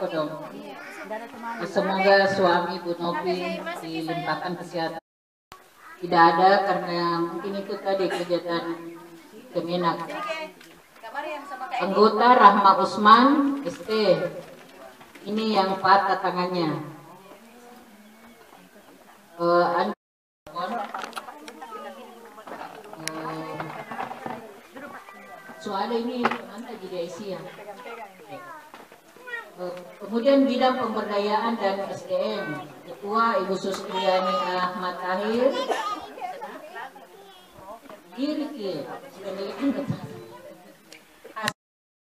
apa dong? Semoga suami Bu Novi dilimpahkan kesehatan. Tidak ada karena mungkin itu tadi kegiatan Kemenak. Anggota Rahma Usman ST. Ini yang patah tangannya. Soalnya ini nanti jadi isi ya. Kemudian bidang pemberdayaan dan SDM, Ketua Ibu Sustriani Ahmad Tahir. Diri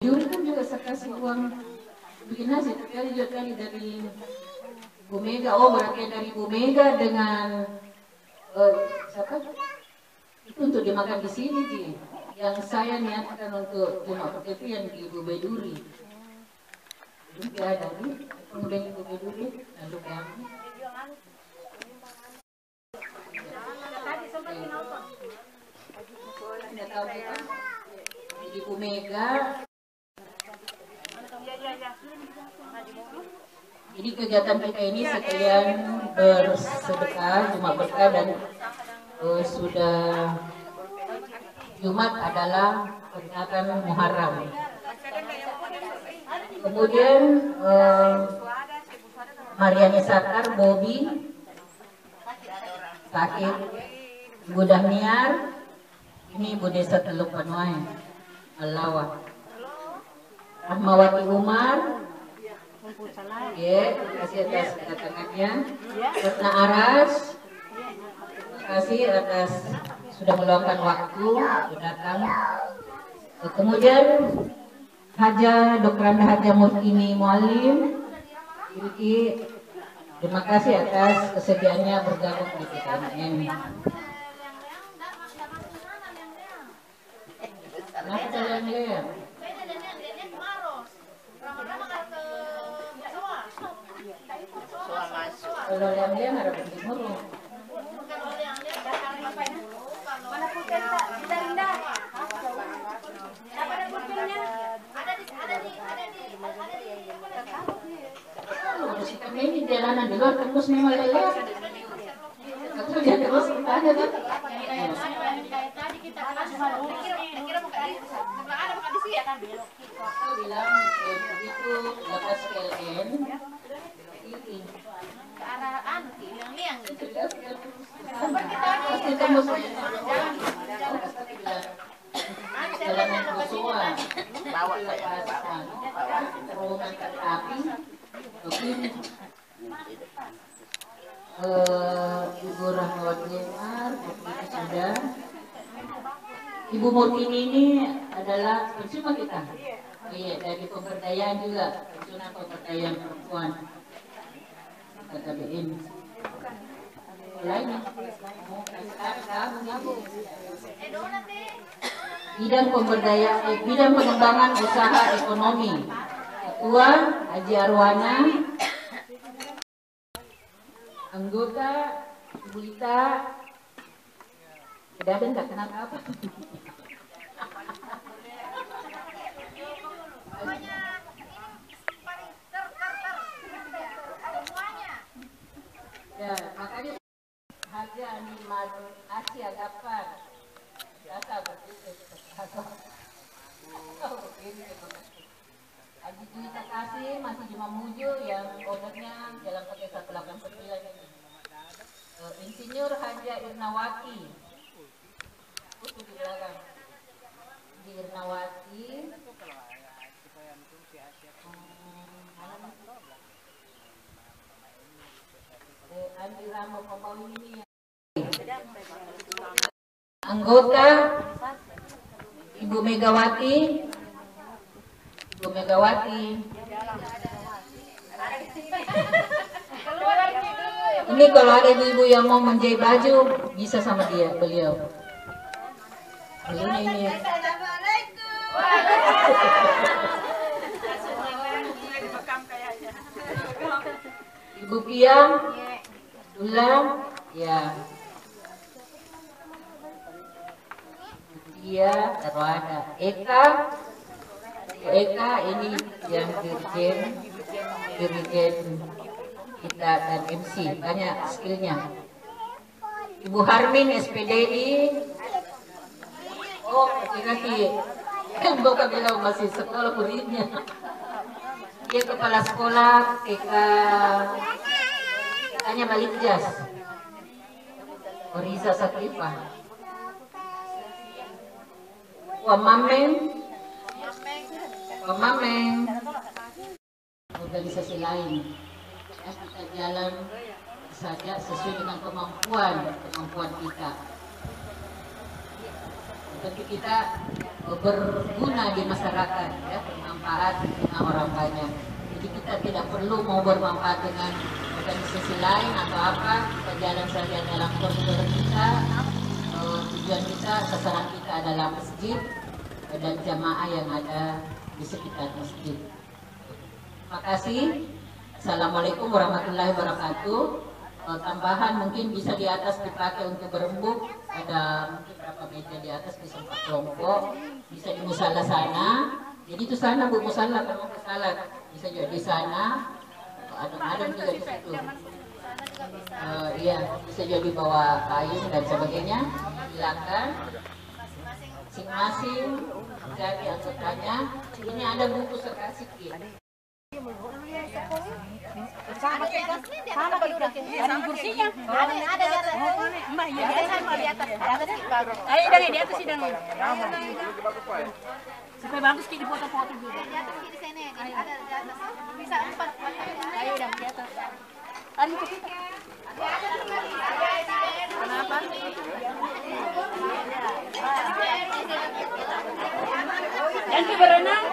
Juri kan juga saya kasih uang bikin nasi, tapi juga tadi dari Bu Mega. Oh, berarti dari Bu Mega dengan siapa? Itu untuk dimakan di sini, Ji. Yang saya niatkan untuk cuma itu yang di Ibu Beduri. Juga ada nih, kemudian Ibu Beduri, lalu kami. Tidak tahu kita. Jadi Bu Mega. Jadi kegiatan kita ini sekalian bersedekah, Jumat berkah dan sudah Jumat adalah peringatan Muharram. Kemudian Mariani Satar, Bobi, sakit, Ibu Dahniar, ini Ibu Desa Teluk Panuai, Alawah, Rahmawati Umar, ya, terima kasih atas kedatangannya. Retna Aras, terima kasih atas sudah meluangkan waktu datang. Kemudian Haja Dr. Haja Murtini Mualim, terima kasih atas kesediaannya bergabung di PKMM. Kenapa jalan-jalan? Kalau yang dia harap berjemur. Mana pulpen tak? Kita indah. Apa ada pulpennya? Ada di. Kami ini jalanan di luar terus memang lelah. Kerja terus kita ada kan? Tadi kita kira buka di sebelah ada buka di sini ya kan belok. Aku bilang begitu lepas PLN ini Ke arah yang liang. pasti tembus jalanan Kusua bawa lepasan terowongan kereta api begini Ibu Rahmawati Umar itu sudah. Ibu Murtini ini adalah pensiun kita. Oh iya, dari pemberdayaan juga, pensiunan pemberdayaan perempuan KKBN. Lainnya, bidang pemberdayaan, bidang pengembangan usaha ekonomi. Ketua Haji Arwana, anggota Ibu Lita, tidak ada nggak kenal apa. Ya, makanya harga Nimar Asia dapat data berbeda. Haji Juwita Kasih masih di Mamuju yang ownernya Jalan Pakai 189 ini. Insinyur Haja Irnawati, itu di belakang. Di Irnawati. Andi Ramo Pembangun ini. Anggota Ibu Megawati. Ini kalau ada ibu-ibu yang mau menjahit baju bisa sama beliau. Ini. Ibu Piang, Dulang, ya. Dia taruh ada Eka ini yang dirjen dirigen kita dan MC, banyak skillnya. Ibu Harmin SPDI. Oh, nanti bukan bilang masih sekolah muridnya. Dia kepala sekolah TK hanya balik jas. Oriza Sakrifah. Wamameng. Organisasi lain. Ya, kita jalan saja sesuai dengan kemampuan kita. Tentu kita berguna di masyarakat, ya, bermanfaat dengan orang banyak. Jadi kita tidak perlu mau bermanfaat dengan organisasi lain atau apa. Kita jalan saja dalam koridor kita. Tujuan kita, sasaran kita adalah masjid dan jamaah yang ada di sekitar masjid. Terima kasih. Assalamualaikum warahmatullahi wabarakatuh. Tambahan mungkin bisa di atas dipakai untuk berembuk, ada mungkin berapa meja di atas, bisa 4 kelompok, bisa di musala sana. Jadi itu sana Bu musala, kamu ke salat bisa juga di sana, ada juga di situ. Iya, bisa juga dibawa payung dan sebagainya. Silakan masing-masing jadi anggotanya. Ini ada buku serkasi. Sama udah kursinya. Ada di atas. Mbak, ya di atas. Ayo di atas sidang. Supaya bagus di foto-foto juga. Di atas di sini. Ada di atas. Bisa 4. Ayo udah di atas. Ada itu. Kenapa? Jangan berenang.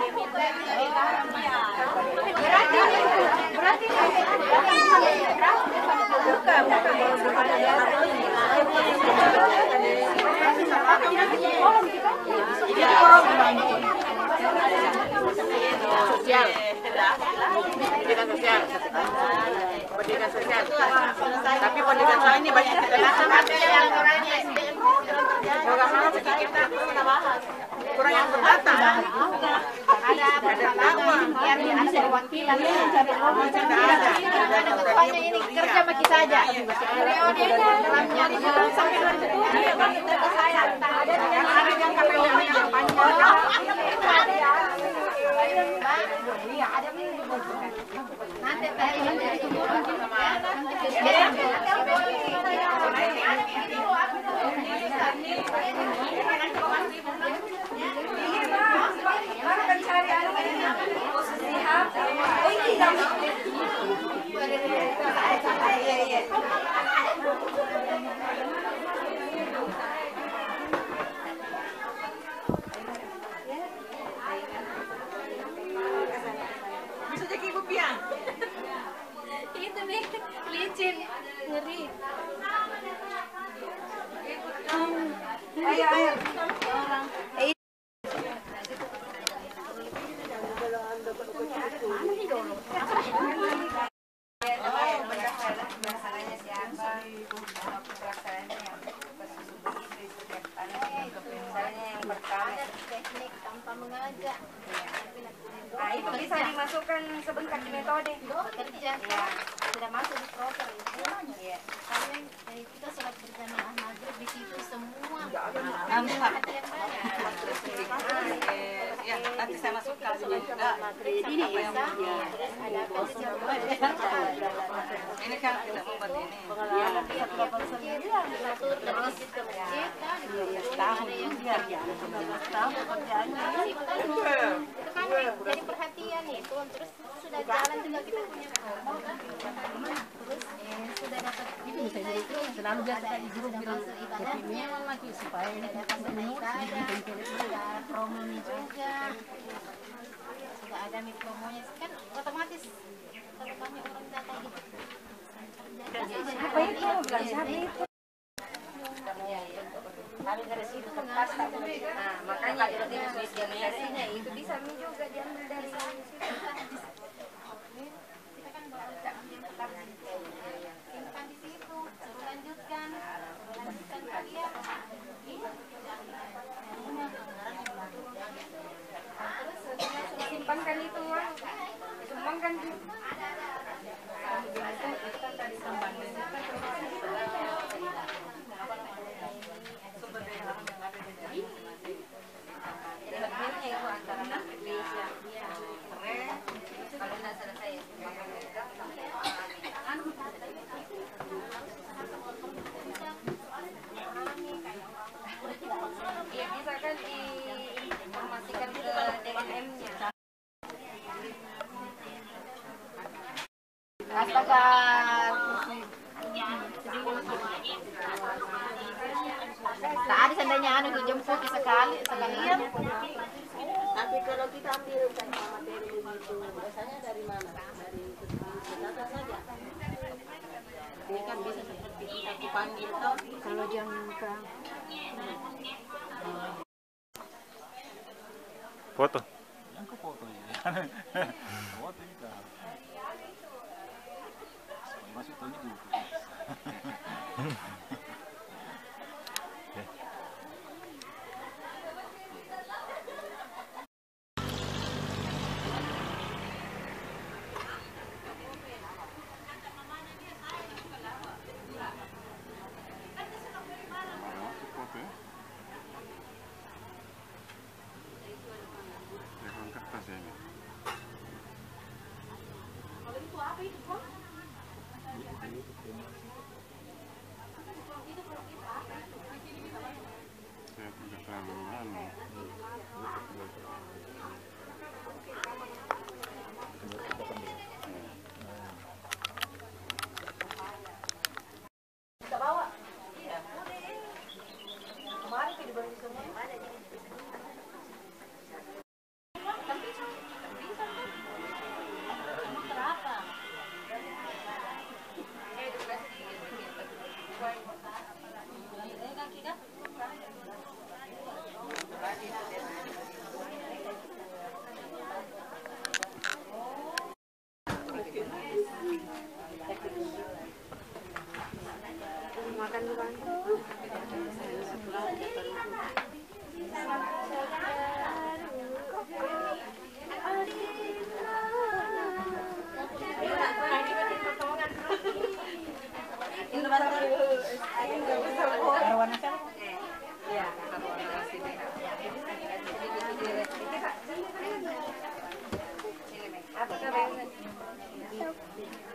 Pendidikan sosial. Tapi pendidikan sosial ini banyak kurang yang berdata. Ada biar ada perwakilan ada ketuanya ini kerja bagi saja. Periodenya sampai 2007 saya ada yang bisa jadi Ibu Pian. itu nih licin ngeri. Ayo. Teknik tanpa mengajak. Nah, itu bisa dimasukkan sebentar di metode. Kerja sudah masuk di proker itu. Karena kita sholat berjamaah maghrib di situ semua. Perhatian banyak. Ya, nanti saya masukkan juga. Ini bisa. Ada Ini kan kita membuat ini. atur dari masjid ke masjid kan. Ada yang itu kan jadi perhatian itu terus sudah jalan juga kita punya promo kan terus sudah dapat itu Selalu biasa di grup sudah bilang masuk ibadahnya lagi supaya ini dapat ada promonya juga sudah ada nih promonya kan otomatis kalau banyak orang datang gitu Apa itu? Belajar itu. kami dari situ ke pas Nah, makanya berarti organisasinya itu bisa juga diambil dari situ. kita kan bawa simpan di situ suruh lanjutkan kalian Simpankan itu uang, sumbangkan juga. dekat. Tadi seandainya anu dijemput sekalian. Tapi kalau kita ambil materi itu biasanya dari mana? Dari data saja. Ini kan bisa seperti kita dipanggil toh. Kalau jam ke Foto. Yang ke foto ya. Foto itu. Masuk tahu juga.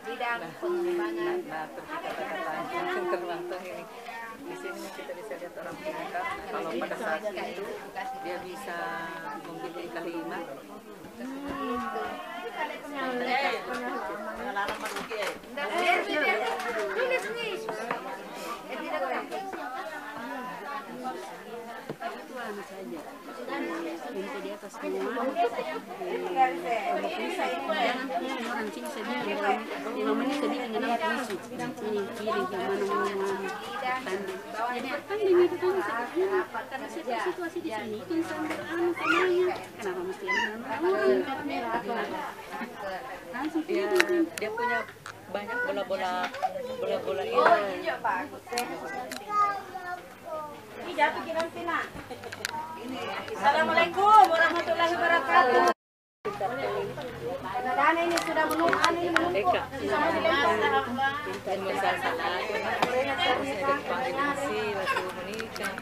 bidang pengembangan. Nah, terbantu ini. Di sini kita bisa lihat orang pintar. Kalau pada saat itu dia bisa memilih kalimat. Pengalaman merugi. Tulis nih. Saja minta di atas semua orang sini sedih di mamanya sedih dengan isu ini kiri gimana jadi apa ini itu kan karena situasi di sini kan sambil semuanya kenapa mesti langsung Dia punya banyak bola-bola ini. Assalamualaikum warahmatullahi wabarakatuh. Dana ini sudah menumpang ini menumpuk. Dan masalah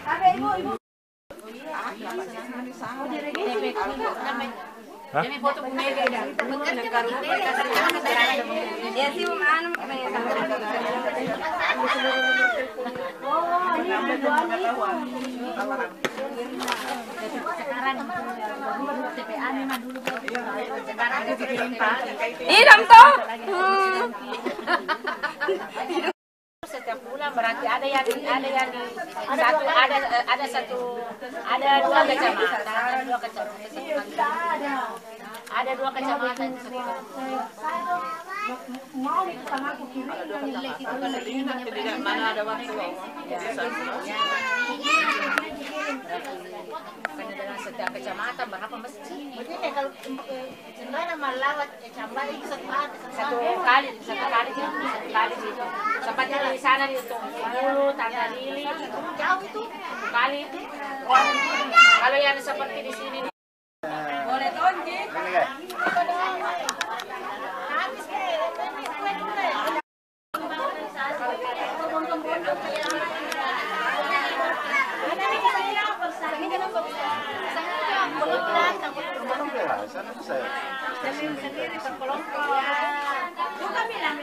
Ada ibu. Jadi foto Bu Mega dah. Dia sih mana Sekarang TPA memang dulu sekarang Idam toh. setiap bulan berarti ada dua kecamatan Mau itu sama aku kiri. mana ada waktu. Karena dalam setiap kecamatan berapa masjid? Begini kalau sebenarnya melawat kecamatan itu satu kali itu. Tempatnya di sana itu Mulu, Tanda Lili, jauh itu kali itu. Kalau yang seperti di sini Boleh tonji. Sendiri berkelompok. Juga bilang.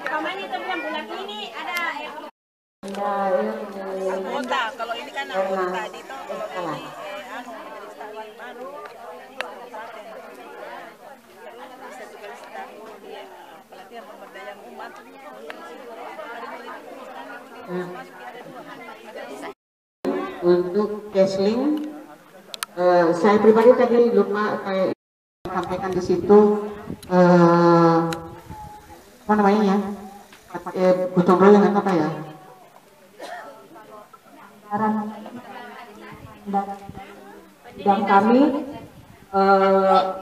Kemarin itu bilang bulan ini ada Anggota, kalau ini kan anggota tadi toh, kalau ini majelis tawan baru. Untuk Kesling, saya pribadi tadi lupa kayak sampaikan di situ apa namanya ya, gotong royong apa ya? Dan kami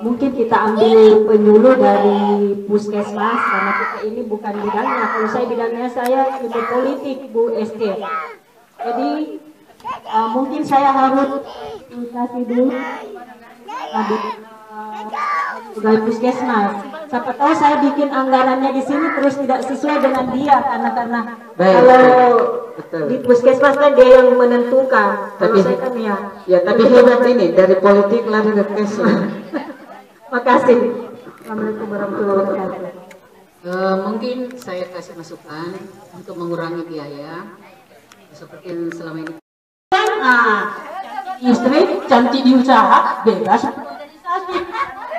mungkin kita ambil penyuluh dari puskesmas karena kita ini bukan bidangnya. Kalau saya bidangnya saya ilmu politik Bu ST. Jadi mungkin saya harus kasih dulu pegawai puskesmas. Siapa tahu saya bikin anggarannya di sini terus tidak sesuai dengan dia karena kalau di puskesmas kan dia yang menentukan. Tapi saya kan ya tapi hebat ini dari politik lari ke Kesling. Makasih. Assalamualaikum warahmatullahi wabarakatuh. Mungkin saya kasih masukan untuk mengurangi biaya seperti yang selama ini. Istri cantik di usaha, bebas organisasi,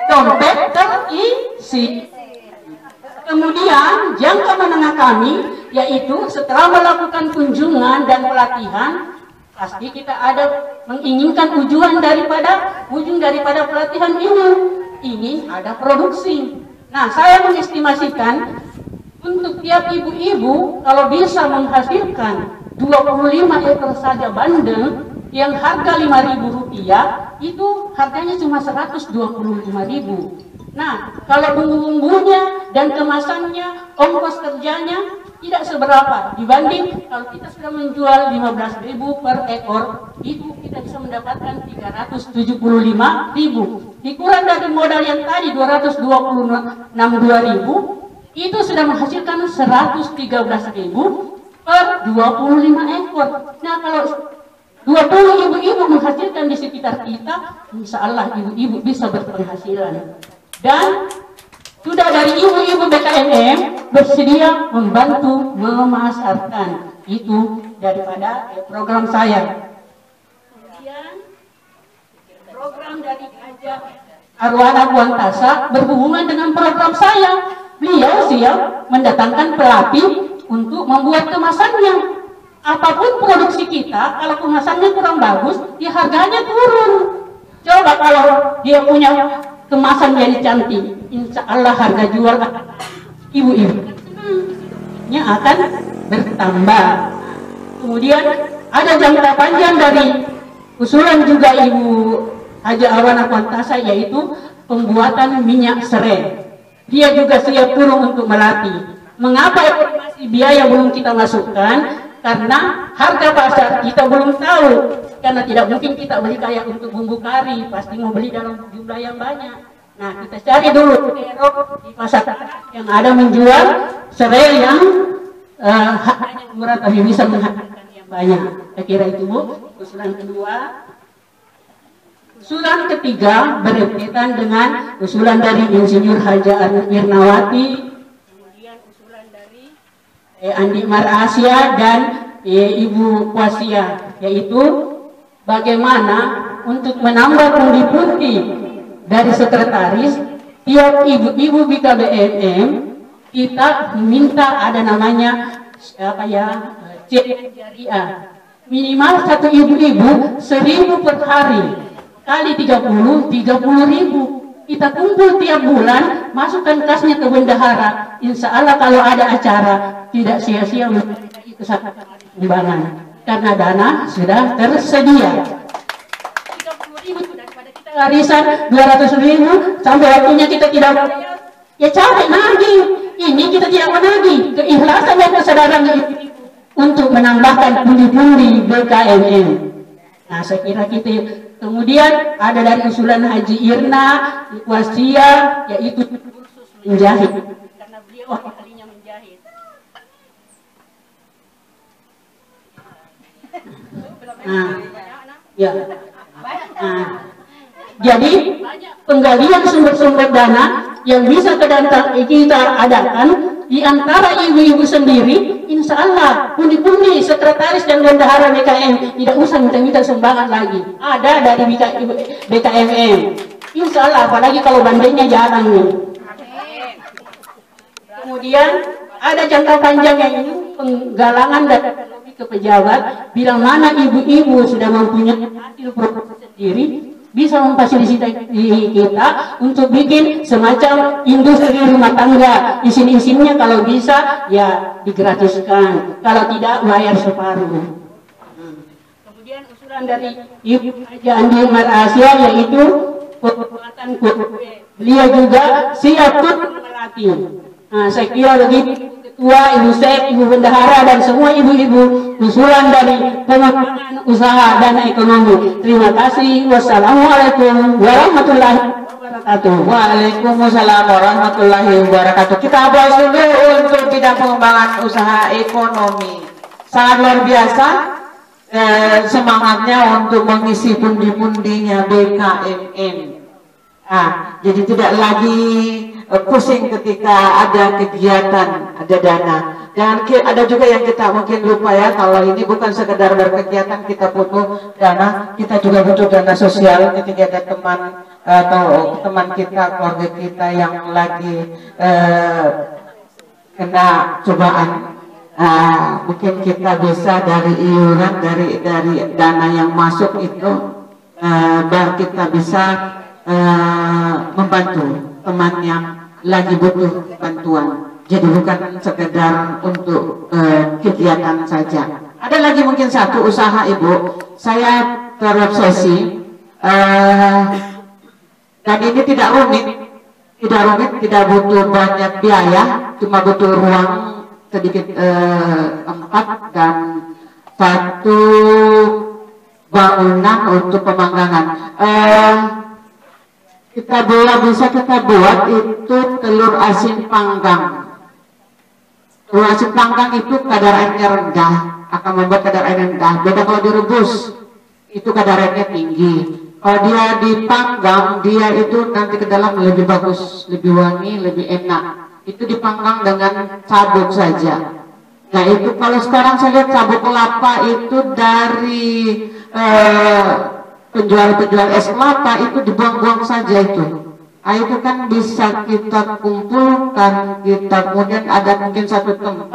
dompet terisi. Kemudian jangka menengah kami yaitu setelah melakukan kunjungan dan pelatihan, pasti kita ada menginginkan ujung daripada pelatihan ini ada produksi. Nah, saya mengestimasikan untuk tiap ibu-ibu kalau bisa menghasilkan 25 ekor saja bandeng yang harga Rp5.000 itu harganya cuma Rp125.000. Nah, kalau bumbu-bumbunya dan kemasannya, ongkos kerjanya tidak seberapa dibanding kalau kita sudah menjual 15.000 per ekor, itu kita bisa mendapatkan 375.000. Dikurang dari modal yang tadi 262.000, itu sudah menghasilkan 113.000 per 25 ekor. Nah, kalau 20 ibu-ibu menghasilkan di sekitar kita, insya Allah ibu-ibu bisa berpenghasilan. Dan sudah dari ibu-ibu BKMM bersedia membantu memasarkan. Itu daripada program saya. Kemudian program dari Haja Arwana Kuantasa berhubungan dengan program saya. Beliau siap mendatangkan pelatih untuk membuat kemasannya. Apapun produksi kita, kalau kemasannya kurang bagus, ya harganya turun. Coba kalau dia punya kemasan jadi cantik, insya Allah harga jual ibu-ibunya akan bertambah. Kemudian ada jangka panjang dari usulan juga Ibu Haja Arwana Kuantasa, yaitu pembuatan minyak serai. Dia juga siap turun untuk melatih. Mengapa informasi biaya belum kita masukkan? Karena harga pasar kita belum tahu. Karena tidak mungkin kita beli kayak untuk bumbu kari, pasti mau beli dalam jumlah yang banyak. Nah, kita cari dulu di pasar yang ada menjual serai yang harganya murah tapi bisa menghasilkan yang banyak. Saya kira itu Bu, usulan kedua. Usulan ketiga berkaitan dengan usulan dari Insinyur Haja Irnawati, kemudian usulan dari Andi Marasia dan Ibu Kwasia, yaitu bagaimana untuk menambah pundi-pundi dari sekretaris tiap ibu-ibu BKBMM. Kita minta ada namanya apa ya, cek jariah, minimal satu ibu-ibu 1.000 per hari kali 30.000. Kita kumpul tiap bulan, masukkan kasnya ke bendahara. Insya Allah kalau ada acara tidak sia-sia itu satu sumbangan karena dana sudah tersedia. 30.000 daripada kita arisan 200.000 sampai waktunya kita tidak ya capek nagih. Ini kita tidak menagih, keikhlasan dan kesadaran untuk menambahkan pundi-pundi BKMM. Nah, saya kira kita. Kemudian ada dari usulan Haji Irna Wasia, yaitu kursus menjahit karena beliau ahlinya menjahit. Ya. Jadi penggalian sumber-sumber dana yang bisa kita adakan di antara ibu-ibu sendiri, insya Allah pundi-pundi sekretaris dan bendahara BKM tidak usah minta-minta sumbangan lagi. Ada dari BKMM, insya Allah, apalagi kalau bandingnya jarang nih. Kemudian ada jangka panjang yang ini penggalangan dan ke pejabat, bila mana ibu-ibu sudah mempunyai hasil produksi sendiri, bisa memfasilitasi kita untuk bikin semacam industri rumah tangga. Isin-isinnya kalau bisa ya digratiskan, kalau tidak bayar separuh. Kemudian usulan dari Ibu Haja Andi Mar Asia yaitu penguatan KUHP. Beliau juga siap turun melatih. Nah, saya kira begitu Ketua, Ibu Sek, Ibu Bendahara dan semua ibu-ibu usulan dari pengembangan usaha dan ekonomi. Terima kasih. Wassalamualaikum warahmatullahi wabarakatuh. Waalaikumsalam warahmatullahi wabarakatuh. Kita bahas dulu untuk bidang pengembangan usaha ekonomi. Sangat luar biasa semangatnya untuk mengisi pundi-pundinya BKMN. Jadi tidak lagi pusing ketika ada kegiatan, ada dana. Dan ada juga yang kita mungkin lupa ya, kalau ini bukan sekedar berkegiatan kita butuh dana, kita juga butuh dana sosial ketika ada teman atau teman kita, keluarga kita yang lagi kena cobaan. Mungkin kita bisa dari iuran, dari dana yang masuk itu kita bisa membantu teman yang lagi butuh bantuan. Jadi bukan sekedar untuk kegiatan saja. Ada lagi mungkin satu usaha Ibu, saya terobsesi dan ini tidak rumit, tidak butuh banyak biaya, cuma butuh ruang sedikit tempat dan satu bangunan untuk pemanggangan. Kita buat itu telur asin panggang. Telur asin panggang itu kadar airnya rendah, akan membuat kadar air rendah. Beda kalau direbus, itu kadar airnya tinggi. Kalau dia dipanggang, dia itu nanti ke dalam lebih bagus, lebih wangi, lebih enak. Itu dipanggang dengan sabuk saja. Nah itu kalau sekarang saya lihat sabuk kelapa itu dari penjual es kelapa itu dibuang-buang saja itu. Itu kan bisa kita kumpulkan, kita kemudian ada mungkin satu tempat.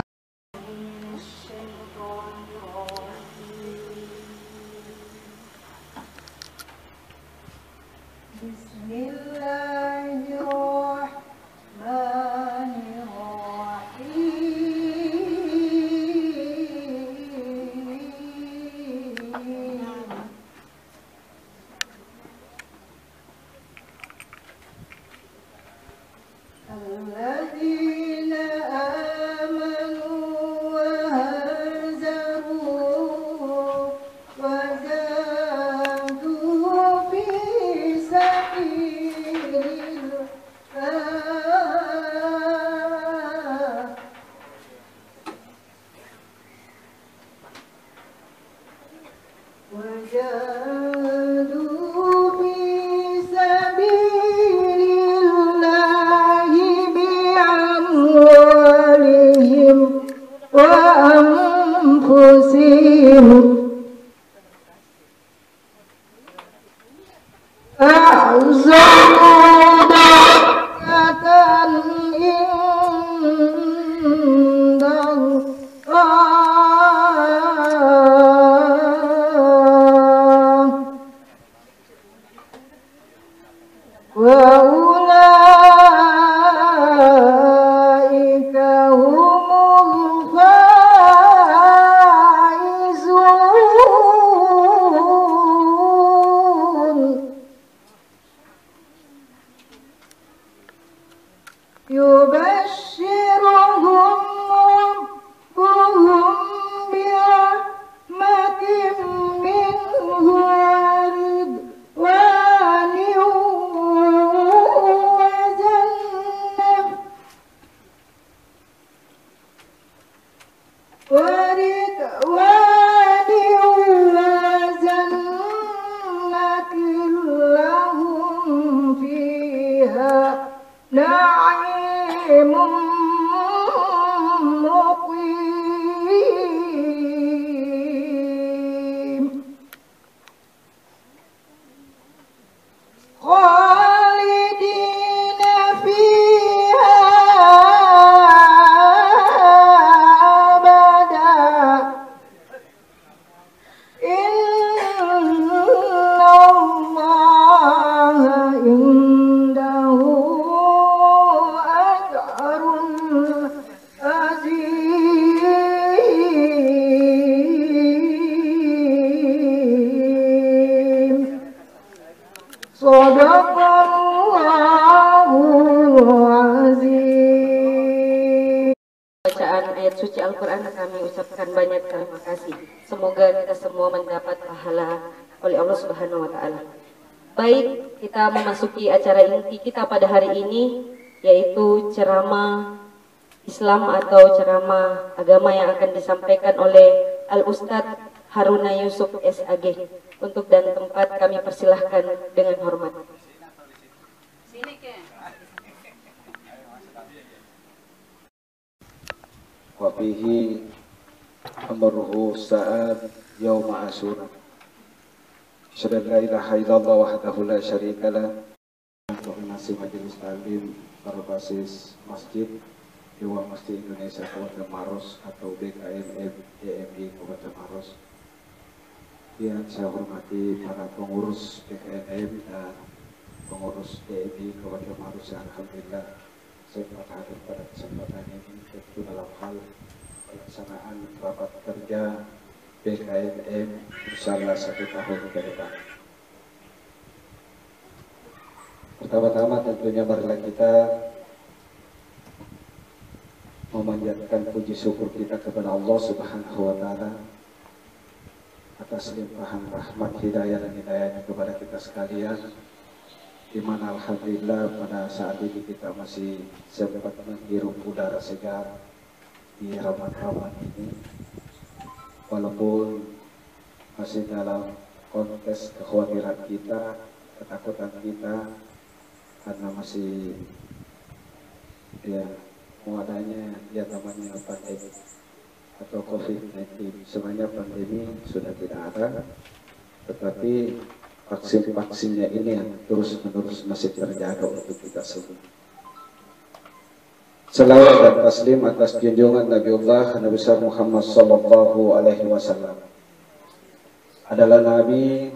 mengucapkan banyak terima kasih. Semoga kita semua mendapat pahala oleh Allah Subhanahu wa taala. Baik, kita memasuki acara inti kita pada hari ini, yaitu ceramah Islam atau ceramah agama yang akan disampaikan oleh Al-Ustadz Haruna Yusuf SAG. Untuk dan tempat kami persilahkan dengan hormat. Wabihi amruhu sa'ad yawma asur. Asyhadu an la ilaha illallah wahdahu la syarika lah. Koordinasi majelis taklim berbasis masjid Dewan Masjid Indonesia Kabupaten Maros atau BKMM DMI Kabupaten Maros. Yang saya hormati para pengurus BKMM dan pengurus DMI Kabupaten Maros yang alhamdulillah sempat hadir pada kesempatan ini, tentu dalam hal pelaksanaan rapat kerja BKMM insyaallah 1 tahun ke depan. Pertama-tama tentunya marilah kita memanjatkan puji syukur kita kepada Allah Subhanahu wa taala atas limpahan rahmat hidayah dan hidayahnya kepada kita sekalian, di mana alhamdulillah pada saat ini kita masih sempat menghirup udara segar di Ramadan ini, walaupun masih dalam konteks kekhawatiran kita, ketakutan kita karena masih adanya namanya pandemi atau COVID-19. Sebenarnya pandemi sudah tidak ada, tetapi vaksin-vaksinnya ini yang terus-menerus masih terjaga untuk kita semua. Salawat dan taslim atas junjungan Nabiullah Nabi besar Muhammad sallallahu alaihi wasallam adalah Nabi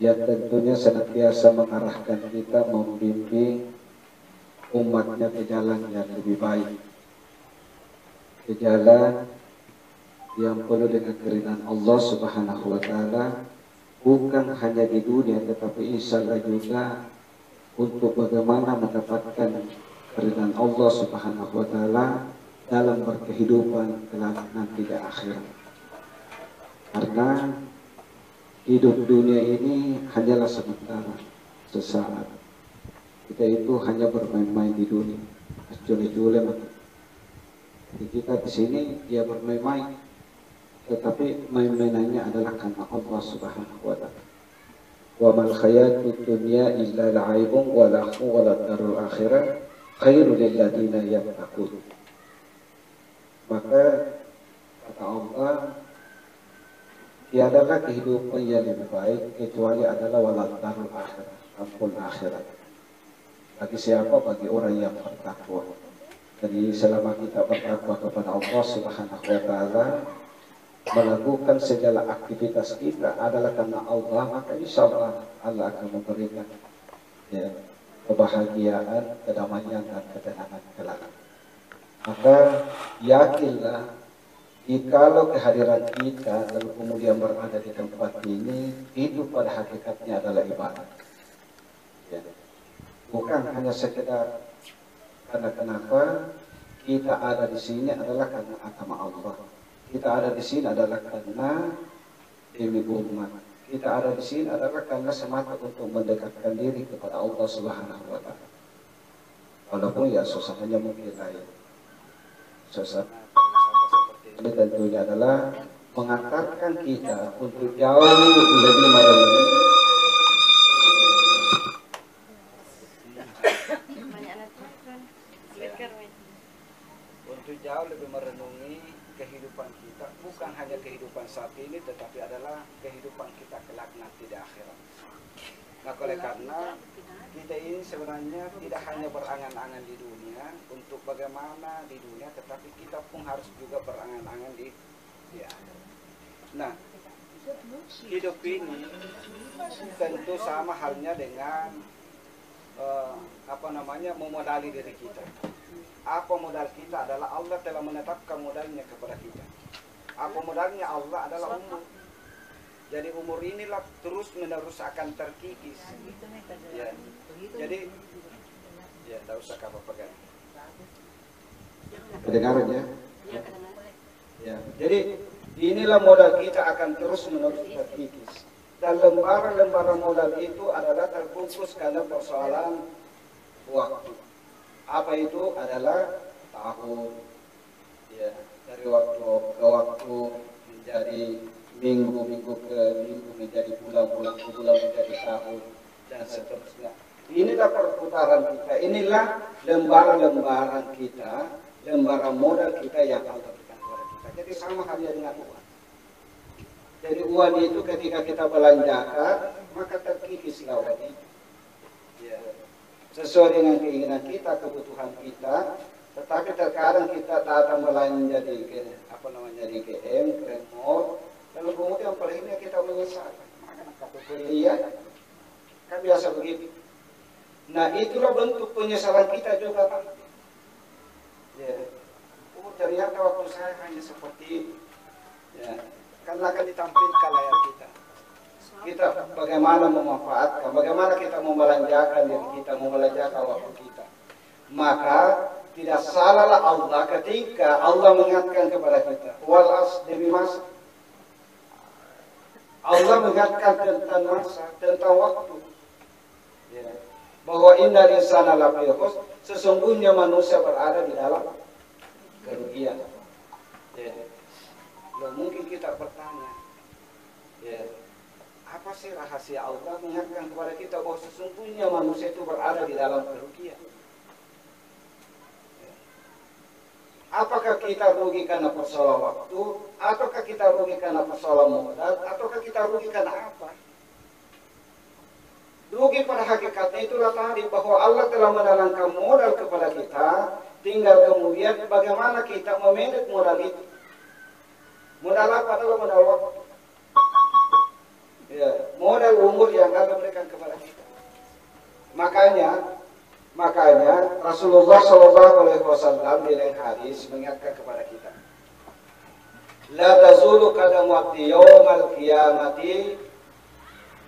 yang tentunya senantiasa mengarahkan kita, membimbing umatnya ke jalan yang lebih baik, ke jalan yang penuh dengan keridhaan Allah Subhanahu wa taala, bukan hanya di dunia tetapi insyaallah juga untuk bagaimana mendapatkan keridhaan Allah Subhanahu wa taala dalam berkehidupan kelak nanti di akhirat. Karena hidup dunia ini hanyalah sementara, sesaat. Kita itu hanya bermain-main di dunia, jule-jule. Jadi kita di sini dia bermain-main, tetapi main-mainannya adalah karena Allah Subhanahu wa taala. Wa mal hayatud dunya illa la'ibun wa lahu wa darul akhirah khairul lil ladina yattaqun. Maka kata Allah, tiadalah kehidupan yang lebih baik kecuali adalah walad darul akhirat, kampung akhirat. Bagi siapa? Bagi orang yang bertakwa. Jadi selama kita bertakwa kepada Allah Subhanahu wa taala, melakukan segala aktivitas kita adalah karena Allah, maka insya Allah Allah akan memberikan kebahagiaan, kedamaian dan ketenangan kelak. Maka yakinlah, jikalau kehadiran kita lalu kemudian berada di tempat ini, itu pada hakikatnya adalah ibadah. Bukan hanya sekedar karena kenapa kita ada di sini adalah karena agama Allah. Kita ada di sini adalah karena demi umat. Kita ada di sini adalah karena semata untuk mendekatkan diri kepada Allah Subhanahu wa taala. Walaupun ya suasananya mungkin lain. Suasana ini tentunya adalah mengantarkan kita untuk jauh lebih merenungi kehidupan kita, bukan hanya kehidupan saat ini, tetapi adalah kehidupan kita kelak nanti di akhirat. Nah, oleh karena kita ini sebenarnya tidak hanya berangan-angan di dunia untuk bagaimana di dunia, tetapi kita pun harus juga berangan-angan di akhirat. Nah, hidup ini tentu sama halnya dengan memodali diri kita. Apa modal kita adalah Allah telah menetapkan modalnya kepada kita. Apa modalnya Allah adalah umur. Jadi umur inilah terus menerus akan terkikis. Ya. Jadi ya tidak usah apa-apa kan. Kedengaran ya? Ya, jadi inilah modal kita akan terus menerus terkikis. Dan lembaran-lembaran modal itu adalah terbungkus karena persoalan waktu. Apa itu adalah tahun, ya, dari waktu ke waktu menjadi minggu ke minggu, menjadi bulan ke bulan, menjadi tahun, dan seterusnya. Inilah perputaran kita, inilah lembaran-lembaran kita, lembaran modal kita yang Allah berikan kepada kita. Jadi sama halnya dengan uang. Jadi uang itu ketika kita belanjakan, maka terkikislah uang itu. Ya. Sesuai dengan keinginan kita, kebutuhan kita. Tetapi terkadang kita datang belanja di KM, ke mall, lalu kemudian paling kita menyesalkan. Maka kata kuliah, kan biasa begitu. Nah itulah bentuk penyesalan kita juga, Pak. Ya. Oh ternyata waktu saya hanya seperti ini. Ya. Karena akan ditampilkan layar kita. Kita bagaimana memanfaatkan, bagaimana kita membelanjakan diri kita, membelanjakan waktu kita. Maka tidak salahlah Allah ketika Allah mengingatkan kepada kita. Wal as demi masa. Allah mengingatkan tentang masa, tentang waktu. Ya. Bahwa innal insana lafi khusr, sesungguhnya manusia berada di dalam kerugian. Ya. Loh, mungkin kita bertanya, ya, apa sih rahasia Allah mengingatkan kepada kita bahwa sesungguhnya manusia itu berada di dalam kerugian? Ya. Apakah kita rugi karena persoalan waktu, ataukah kita rugi karena persoalan modal, ataukah kita rugi karena apa? Rugi pada hakikatnya itulah tadi bahwa Allah telah menanamkan modal kepada kita, tinggal kemudian bagaimana kita memanage modal itu. Modal apa adalah modal waktu. Ya, modal umur yang Allah berikan kepada kita. Makanya Rasulullah SAW di lain hadis mengingatkan kepada kita. La tazulu qadamu abdi yaumal qiyamati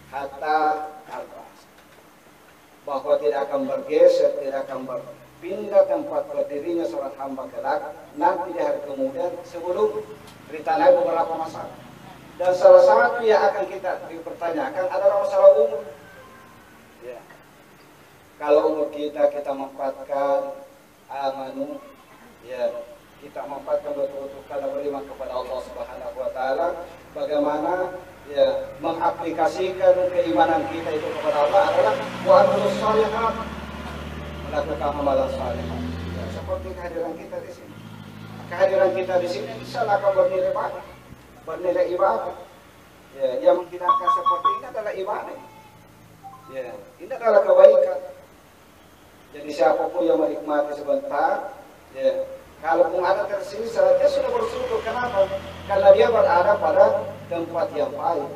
hatta arba'ah. Bahwa tidak akan bergeser, tidak akan berpindah tempat berdirinya seorang hamba kelak nanti di hari kemudian sebelum ditanyai beberapa masalah. Dan salah satu yang akan kita dipertanyakan adalah masalah umur. Ya. Kalau umur kita manfaatkan amanu, ya, kita manfaatkan betul-betul karena beriman kepada Allah Subhanahu wa taala, bagaimana ya mengaplikasikan keimanan kita itu kepada Allah adalah wa amilus shalihat, melakukan amalan saleh. Ya, seperti kehadiran kita di sini. Kehadiran kita di sini bisa akan bernilai ibadah. Ya, yang menghidupkan seperti ini adalah ibadah. Ya, ini adalah kebaikan. Jadi siapapun yang menikmati sebentar, ya, kalaupun ada tersisa, dia sudah bersyukur. Kenapa? Karena dia berada pada tempat yang baik,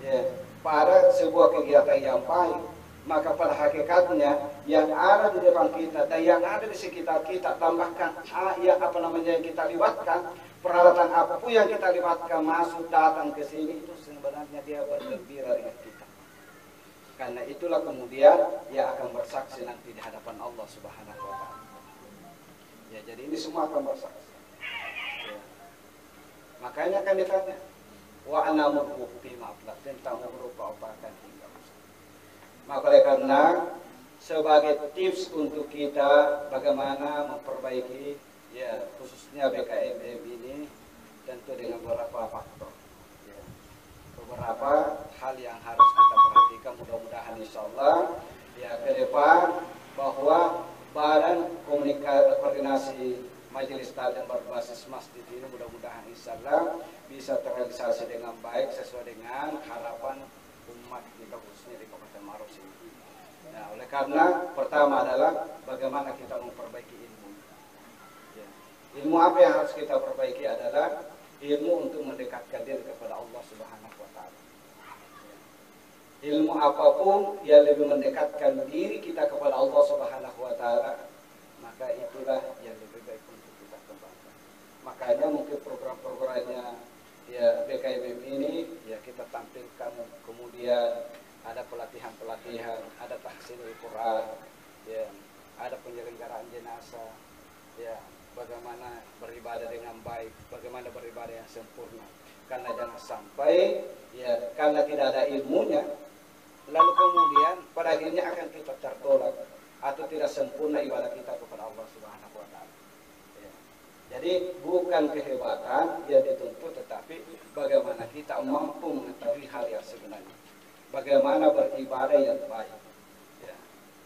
ya, pada sebuah kegiatan yang baik. Maka pada hakikatnya yang ada di depan kita dan yang ada di sekitar kita, tambahkan yang kita libatkan, peralatan apapun yang kita libatkan masuk datang ke sini, itu sebenarnya dia bergembira dengan kita. Karena itulah kemudian ia akan bersaksi nanti di hadapan Allah Subhanahu wa taala. Ya, jadi ini semua akan bersaksi. Ya. Makanya akan ditanya, wa ana murqi ma'aflah, tentang berupa apa akan tinggal. Maka oleh karena sebagai tips untuk kita bagaimana memperbaiki, ya, khususnya BKMM ini, tentu dengan beberapa faktor. Ya. Beberapa hal yang harus kita perhatikan, mudah-mudahan insya Allah ya ke depan bahwa Badan Koordinasi Majelis Taklim berbasis masjid ini mudah-mudahan insya Allah bisa terrealisasi dengan baik sesuai dengan harapan umat kita khususnya di Kabupaten Maros ini. Nah, oleh karena pertama adalah bagaimana kita memperbaiki ilmu. Ya. Ilmu apa yang harus kita perbaiki adalah ilmu untuk mendekatkan diri kepada Allah Subhanahu wa taala. Ya. Ilmu apapun yang lebih mendekatkan diri kita kepada Allah Subhanahu wa taala, maka itulah yang lebih baik untuk kita kembangkan. Makanya mungkin program-programnya ya BKMM ini ya kita tampilkan, kemudian ada pelatihan-pelatihan, ada tahsinul Quran, ya, ada penyelenggaraan jenazah, ya, bagaimana beribadah dengan baik, bagaimana beribadah yang sempurna. Karena jangan sampai ya karena tidak ada ilmunya, lalu kemudian pada akhirnya akan kita tertolak atau tidak sempurna ibadah kita kepada Allah Subhanahu wa taala. Ya. Jadi bukan kehebatan yang dituntut, tetapi bagaimana kita mampu mengetahui hal yang sebenarnya. Bagaimana beribadah yang baik. Ya.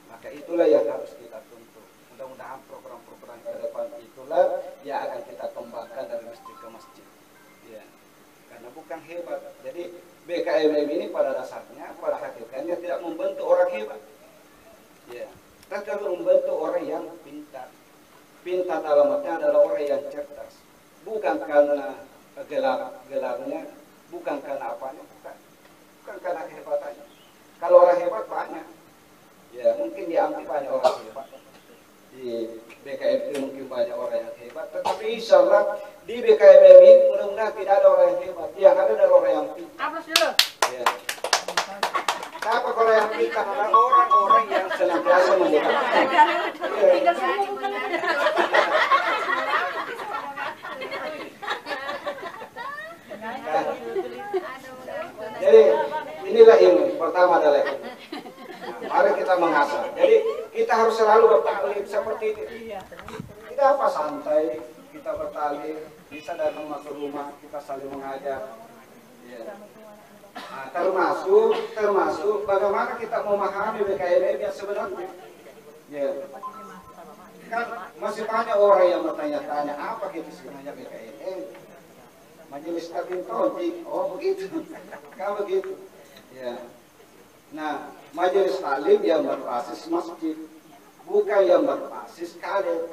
Maka itulah yang harus kita tuntut. Mudah-mudahan program-program ke depan itulah yang akan kita kembangkan dari masjid ke masjid. Ya. Karena bukan hebat. Jadi BKMM ini pada dasarnya, pada hakikatnya tidak membentuk orang hebat. Ya. Tapi membentuk orang yang pintar. Pintar alamatnya adalah orang yang cerdas. Bukan karena gelarnya, bukan karena apanya, bukan karena kehebatannya. Kalau orang hebat banyak. Ya, mungkin di Amti banyak orang hebat. Di BKMP mungkin banyak orang yang hebat. Tetapi insya Allah di BKMP ini mudah-mudahan tidak ada orang yang hebat. Yang ada adalah orang yang pintar. Apa dulu? Ya. Apa kalau yang pintar adalah orang-orang yang senantiasa mendekatkan. Jadi inilah ilmu. Pertama adalah ilmu. Nah, mari kita mengasah. Jadi kita harus selalu bertaklim seperti ini. Kita apa santai, kita bertaklim, bisa datang masuk rumah, kita saling mengajar. Ya. Nah, termasuk bagaimana kita memahami BKMM yang sebenarnya. Ya. Kan masih banyak orang yang bertanya-tanya apa gitu sebenarnya BKMM. Majelis Taklim Tauhid, oh begitu, kan begitu. Ya. Nah, majelis taklim yang berbasis masjid, bukan yang berbasis kader.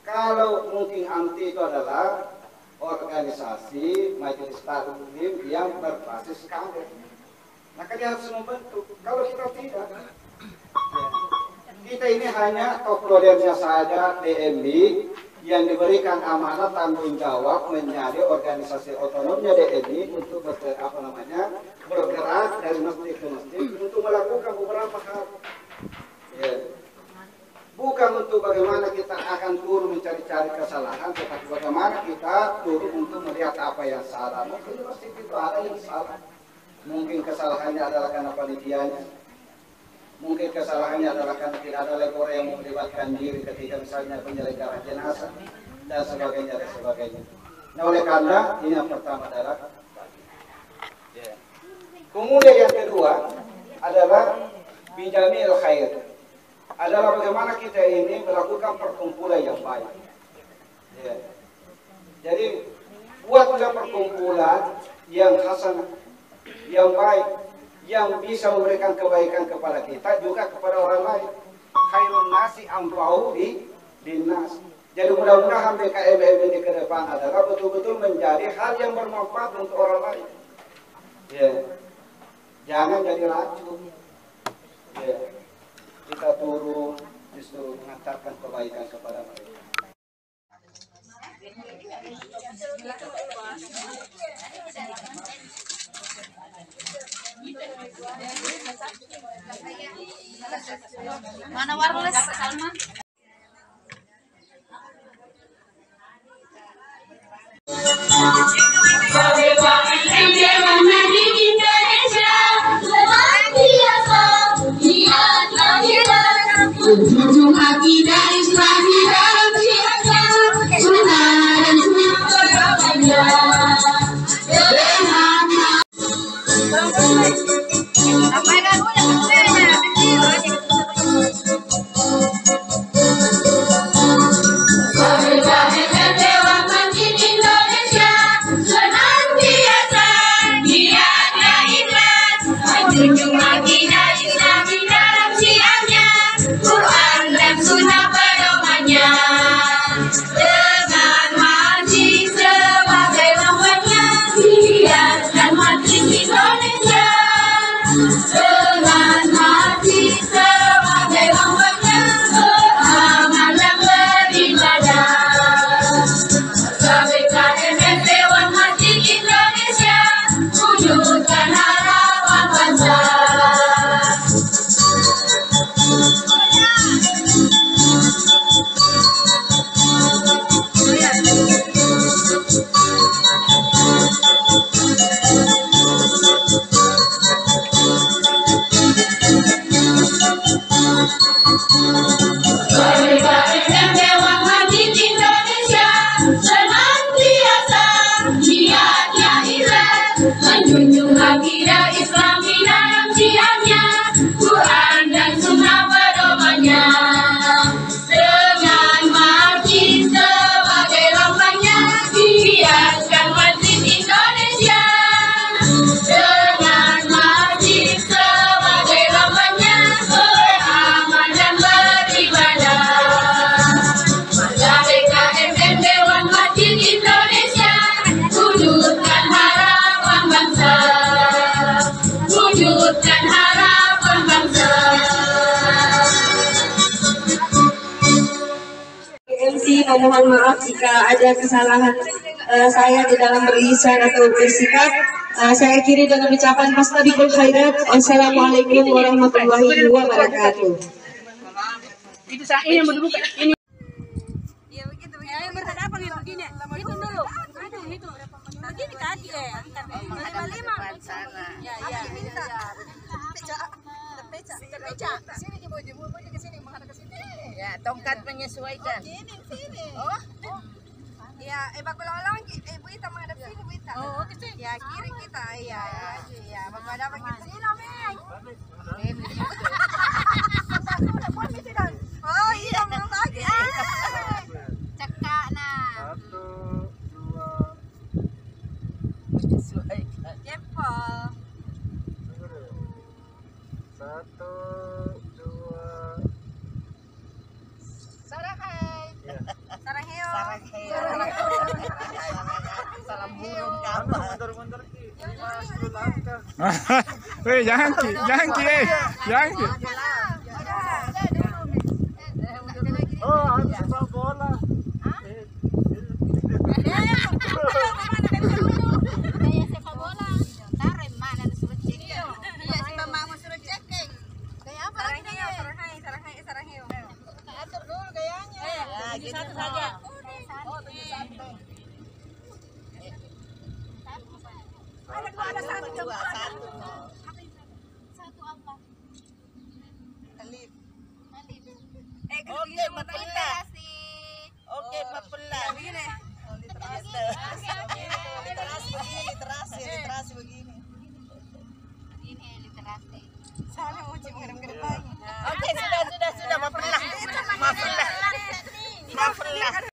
Kalau mungkin anti itu adalah organisasi majelis taklim yang berbasis kader. Maka dia harus membentuk. Kalau kita tidak, ya. Kita ini hanya top loadernya saja DMB yang diberikan amanah tanggung jawab menjadi organisasi otonomnya DMB untuk bergerak dari masjid ke masjid untuk melakukan beberapa hal. Ya. Bukan untuk bagaimana kita akan turun mencari-cari kesalahan, tetapi bagaimana kita turun untuk melihat apa yang salah. Mungkin di masjid itu ada yang salah. Mungkin kesalahannya adalah karena panitianya. Mungkin kesalahannya adalah karena tidak ada lagi orang yang melibatkan diri ketika misalnya penyelenggaraan jenazah dan sebagainya dan sebagainya. Nah, oleh karena ini yang pertama adalah ya. Kemudian yang kedua adalah bijamil khair. Adalah bagaimana kita ini melakukan perkumpulan yang baik. Ya. Jadi buatlah perkumpulan yang hasanah, yang baik, yang bisa memberikan kebaikan kepada kita juga kepada orang lain. Khairun nasi anfa'u linnas. Jadi mudah-mudahan BKMM ini ke depan adalah betul-betul menjadi hal yang bermanfaat untuk orang lain. Ya. Jangan jadi racun. Ya. Kita turun disuruh mengantarkan kebaikan kepada mereka. Mana wireless Salma? Junjung akidah Islami dalam siasat, sunnah dan sunnah dengan wajib sebagai mohon maaf jika ada kesalahan saya di dalam berlisan atau bersikap. Saya akhiri dengan ucapan fastabiqul khairat. Wassalamualaikum warahmatullahi wabarakatuh. Itu saya ini yang berbuka ini. Ya begitu. Ya berhadapan nih begini. Itu dulu. Itu. Begini kaki ya. 5. Sana. Ya ya. Minta. Pecah. Sini ibu ke sini menghadap ke sini. Ya, tongkat menyesuaikan. Sini. Oh. Ya, bagulang-ulang ibu kita menghadap sini ibu kita. Oh, ke sini. Ya, kiri kita. Iya, maju ya. Menghadap ke sini loh, Meng. Oh, iya, belum lagi. Cekak nah. 1, 2. Menyesuaikan. Jempol. 1, 2. Sarahai. Saraheo. Salam burung kapal. Mundur-mundur Ki. 5, 10 langkah. Weh, jangan Ki, jangan Ki, jangan Ki. Oh, harus sepak bola. Kayak sepak bola. Taruh mana suruh cekeng. Iya, si mamamu suruh cekeng. Kayak apa lagi dia? Saraheo. Atur dulu gayanya. Ya, gitu satu saja. Oh, 71. Ada satu coba. Satu apa? Alif. Oke, 14. Oke, 14. Begini. Oh,